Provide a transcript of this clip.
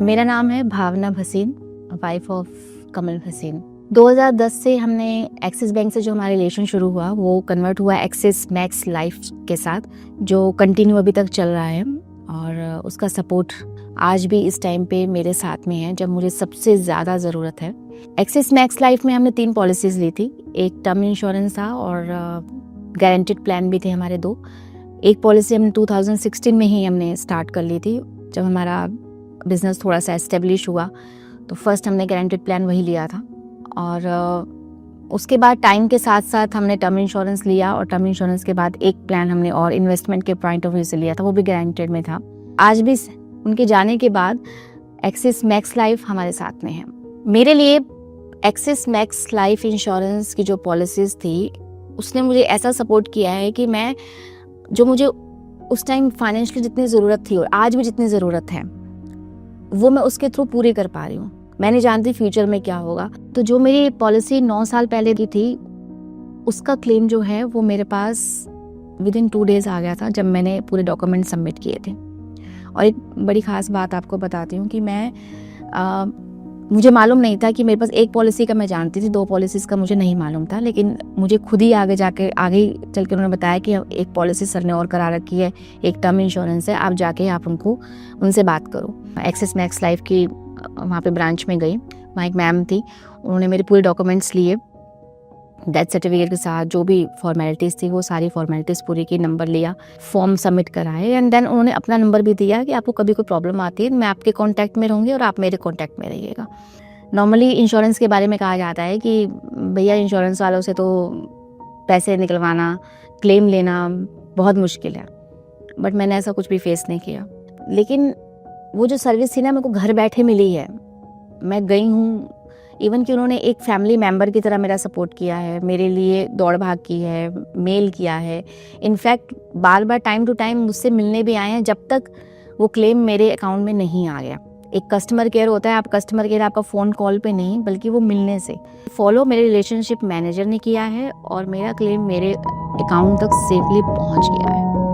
मेरा नाम है भावना भसीन, वाइफ ऑफ कमल भसीन। 2010 से हमने एक्सिस बैंक से जो हमारा रिलेशन शुरू हुआ वो कन्वर्ट हुआ एक्सिस मैक्स लाइफ के साथ, जो कंटिन्यू अभी तक चल रहा है। और उसका सपोर्ट आज भी इस टाइम पे मेरे साथ में है जब मुझे सबसे ज़्यादा ज़रूरत है। एक्सिस मैक्स लाइफ में हमने 3 पॉलिसीज़ ली थी। एक टर्म इंश्योरेंस था और गारंटेड प्लान भी थे हमारे 2। एक पॉलिसी हमने 2016 में ही हमने स्टार्ट कर ली थी जब हमारा बिज़नेस थोड़ा सा एस्टेब्लिश हुआ, तो फर्स्ट हमने गारंटेड प्लान वही लिया था। और उसके बाद टाइम के साथ साथ हमने टर्म इंश्योरेंस लिया और टर्म इंश्योरेंस के बाद एक प्लान हमने और इन्वेस्टमेंट के पॉइंट ऑफ व्यू से लिया था, वो भी गारंटेड में था। आज भी उनके जाने के बाद एक्सिस मैक्स लाइफ हमारे साथ में है। मेरे लिए एक्सिस मैक्स लाइफ इंश्योरेंस की जो पॉलिसीज़ थी उसने मुझे ऐसा सपोर्ट किया है कि मैं जो मुझे उस टाइम फाइनेंशियली जितनी ज़रूरत थी और आज भी जितनी ज़रूरत है वो मैं उसके थ्रू पूरी कर पा रही हूँ। मैं नहीं जानती फ्यूचर में क्या होगा। तो जो मेरी पॉलिसी 9 साल पहले की थी उसका क्लेम जो है वो मेरे पास विदिन 2 डेज़ आ गया था जब मैंने पूरे डॉक्यूमेंट सबमिट किए थे। और एक बड़ी ख़ास बात आपको बताती हूँ कि मुझे मालूम नहीं था कि मेरे पास एक पॉलिसी का मैं जानती थी, 2 पॉलिसीज़ का मुझे नहीं मालूम था, लेकिन मुझे खुद ही आगे चल के उन्होंने बताया कि एक पॉलिसी सर ने और करा रखी है, एक टर्म इंश्योरेंस है, आप जाके आप उनसे बात करो। एक्सिस मैक्स लाइफ की वहाँ पे ब्रांच में गई, वहाँ एक मैम थी, उन्होंने मेरे पूरे डॉक्यूमेंट्स लिए, डेथ सर्टिफिकेट के साथ जो भी फॉर्मेलिटीज़ थी वो सारी फॉर्मेलिटीज़ पूरी की, नंबर लिया, फॉर्म सबमिट कराए एंड देन उन्होंने अपना नंबर भी दिया कि आपको कभी कोई प्रॉब्लम आती है मैं आपके कांटेक्ट में रहूँगी और आप मेरे कांटेक्ट में रहिएगा। नॉर्मली इंश्योरेंस के बारे में कहा जाता है कि भैया इंश्योरेंस वालों से तो पैसे निकलवाना, क्लेम लेना बहुत मुश्किल है, बट मैंने ऐसा कुछ भी फेस नहीं किया। लेकिन वो जो सर्विस थी ना मेरे को घर बैठे मिली है। मैं गई हूँ, इवन कि उन्होंने एक फैमिली मेम्बर की तरह मेरा सपोर्ट किया है, मेरे लिए दौड़ भाग की है, मेल किया है, इनफैक्ट बार बार टाइम टू टाइम मुझसे मिलने भी आए हैं जब तक वो क्लेम मेरे अकाउंट में नहीं आ गया। एक कस्टमर केयर होता है, आप कस्टमर केयर आपका फ़ोन कॉल पे नहीं बल्कि वो मिलने से। फॉलो मेरे रिलेशनशिप मैनेजर ने किया है और मेरा क्लेम मेरे अकाउंट तक सेफली पहुंच गया है।